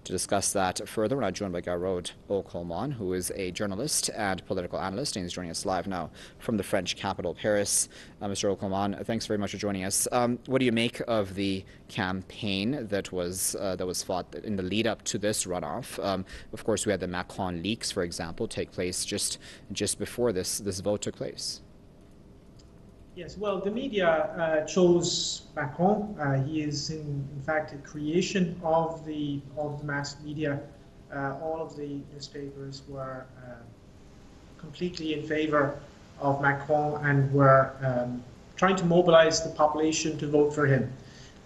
To discuss that further, we're now joined by Gearóid Ó Colmáin, who is a journalist and political analyst, and he's joining us live now from the French capital, Paris. Mr. Ó Colmáin, thanks very much for joining us. What do you make of the campaign that was fought in the lead up to this runoff? Of course, we had the Macron leaks, for example, take place just before this vote took place. Yes, well, the media chose Macron. He is, in fact, a creation of the mass media. All of the newspapers were completely in favor of Macron and were trying to mobilize the population to vote for him.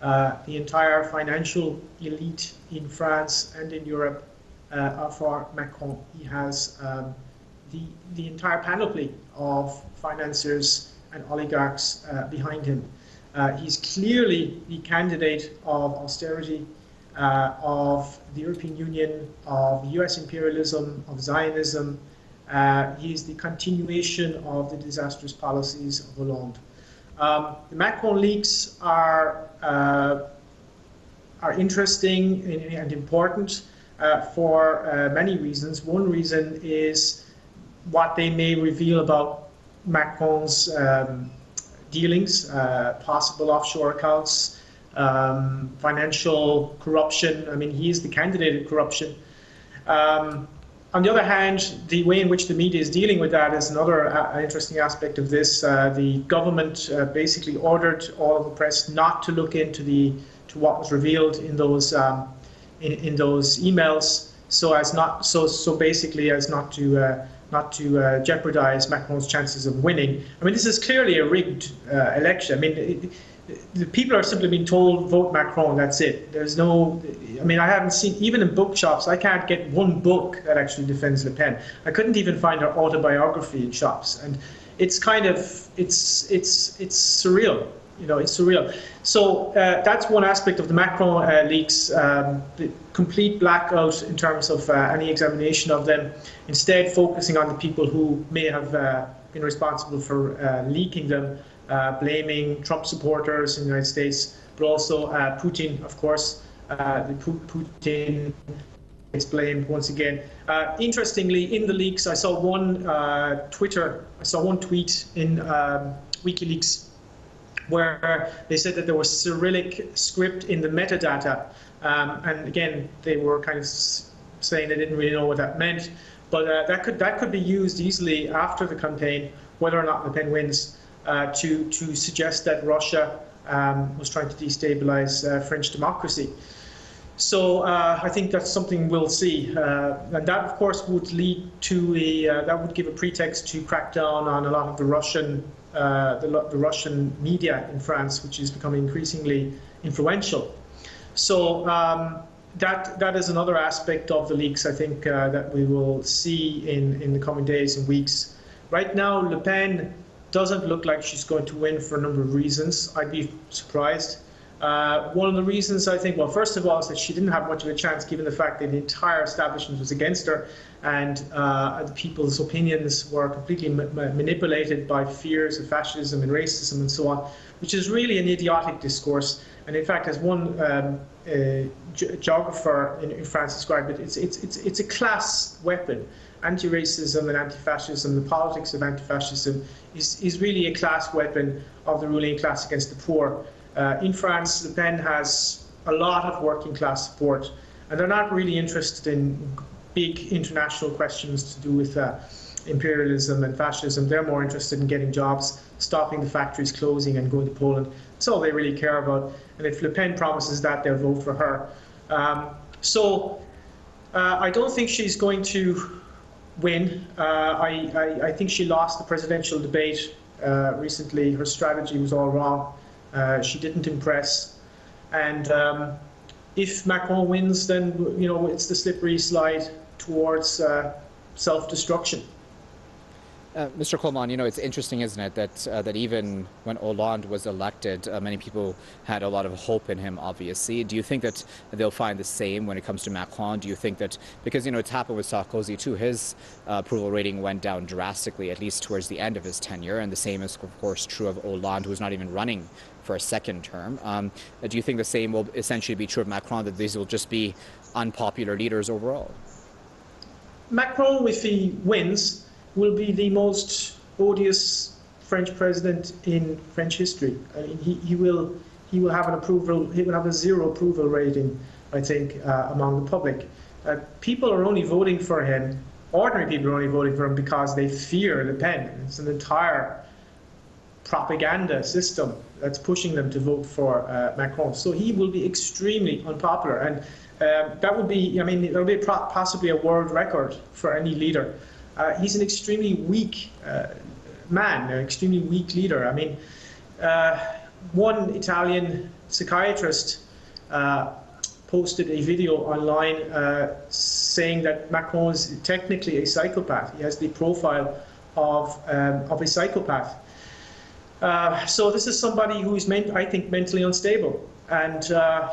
The entire financial elite in France and in Europe are for Macron. He has the entire panoply of financiers and oligarchs behind him. He's clearly the candidate of austerity, of the European Union, of US imperialism, of Zionism. He's the continuation of the disastrous policies of Hollande. The Macron leaks are interesting and important for many reasons. One reason is what they may reveal about Macron's dealings, possible offshore accounts, financial corruption. I mean, he is the candidate of corruption. On the other hand, the way in which the media is dealing with that is another interesting aspect of this. The government basically ordered all of the press not to look into what was revealed in those in those emails, so basically as not to jeopardize Macron's chances of winning. I mean, this is clearly a rigged election. I mean, the people are simply being told, vote Macron, that's it. There's no, I mean, I haven't seen, even in bookshops, I can't get one book that actually defends Le Pen. I couldn't even find her autobiography in shops. And it's kind of, it's surreal. You know, it's surreal. So that's one aspect of the Macron leaks, the complete blackout in terms of any examination of them, instead focusing on the people who may have been responsible for leaking them, blaming Trump supporters in the United States, but also Putin, of course. Putin is blamed once again. Interestingly, in the leaks, I saw one tweet in WikiLeaks where they said that there was Cyrillic script in the metadata. And again, they were kind of saying they didn't really know what that meant. But that could be used easily after the campaign, whether or not Le Pen wins, to suggest that Russia was trying to destabilize French democracy. So I think that's something we'll see. And that, of course, would lead to that would give a pretext to crack down on a lot of the Russian media in France, which is becoming increasingly influential. So that is another aspect of the leaks, I think, that we will see in the coming days and weeks. Right now, Le Pen doesn't look like she's going to win for a number of reasons. I'd be surprised. One of the reasons, I think, well, first of all, is that she didn't have much of a chance given the fact that the entire establishment was against her, and the people's opinions were completely manipulated by fears of fascism and racism and so on, which is really an idiotic discourse. And in fact, as one geographer in France described it, it's a class weapon. Anti-racism and anti-fascism, the politics of anti-fascism, is really a class weapon of the ruling class against the poor. In France, Le Pen has a lot of working class support, and they're not really interested in big international questions to do with imperialism and fascism. They're more interested in getting jobs, stopping the factories closing and going to Poland. That's all they really care about. And if Le Pen promises that, they'll vote for her. So I don't think she's going to win. I think she lost the presidential debate recently. Her strategy was all wrong. She didn't impress, and if Macron wins, then it's the slippery slide towards self-destruction. Mr. Colmáin, it's interesting, isn't it, that even when Hollande was elected, many people had a lot of hope in him, obviously. Do you think that they'll find the same when it comes to Macron? Do you think that, because, it's happened with Sarkozy too, his approval rating went down drastically, at least towards the end of his tenure, and the same is, of course, true of Hollande, who's not even running for a second term. Do you think the same will essentially be true of Macron, that these will just be unpopular leaders overall. Macron, if he wins, will be the most odious French president in French history. I mean, he will have an approval. He will have a 0 approval rating, I think, among the public. People are only voting for him. Ordinary people are only voting for him because they fear Le Pen. It's an entire propaganda system that's pushing them to vote for Macron. So he will be extremely unpopular, and that would be, I mean, that would be possibly a world record for any leader. He's an extremely weak man, an extremely weak leader. I mean, one Italian psychiatrist posted a video online saying that Macron is technically a psychopath. He has the profile of a psychopath. So this is somebody who is, I think, mentally unstable, and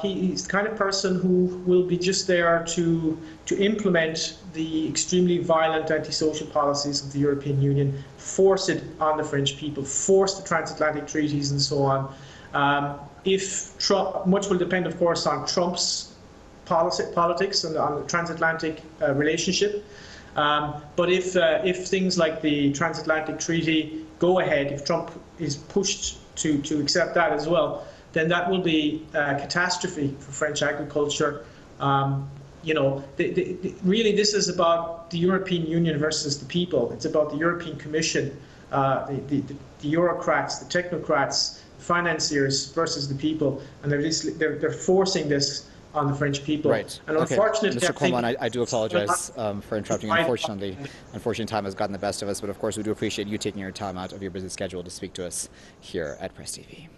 he's the kind of person who will be just there to implement the extremely violent antisocial policies of the European Union, force it on the French people, force the transatlantic treaties and so on. If Trump, much will depend, of course, on Trump's politics and on the transatlantic relationship. But if things like the transatlantic treaty go ahead, if Trump is pushed to accept that as well, then that will be a catastrophe for French agriculture. You know, really this is about the European Union versus the people. It's about the European Commission, the bureaucrats, the technocrats, financiers versus the people, and they're forcing this on the French people. Right. And okay. unfortunately, Mr. Colmáin, I do apologize for interrupting. Unfortunately, time has gotten the best of us, but of course we do appreciate you taking your time out of your busy schedule to speak to us here at Press TV.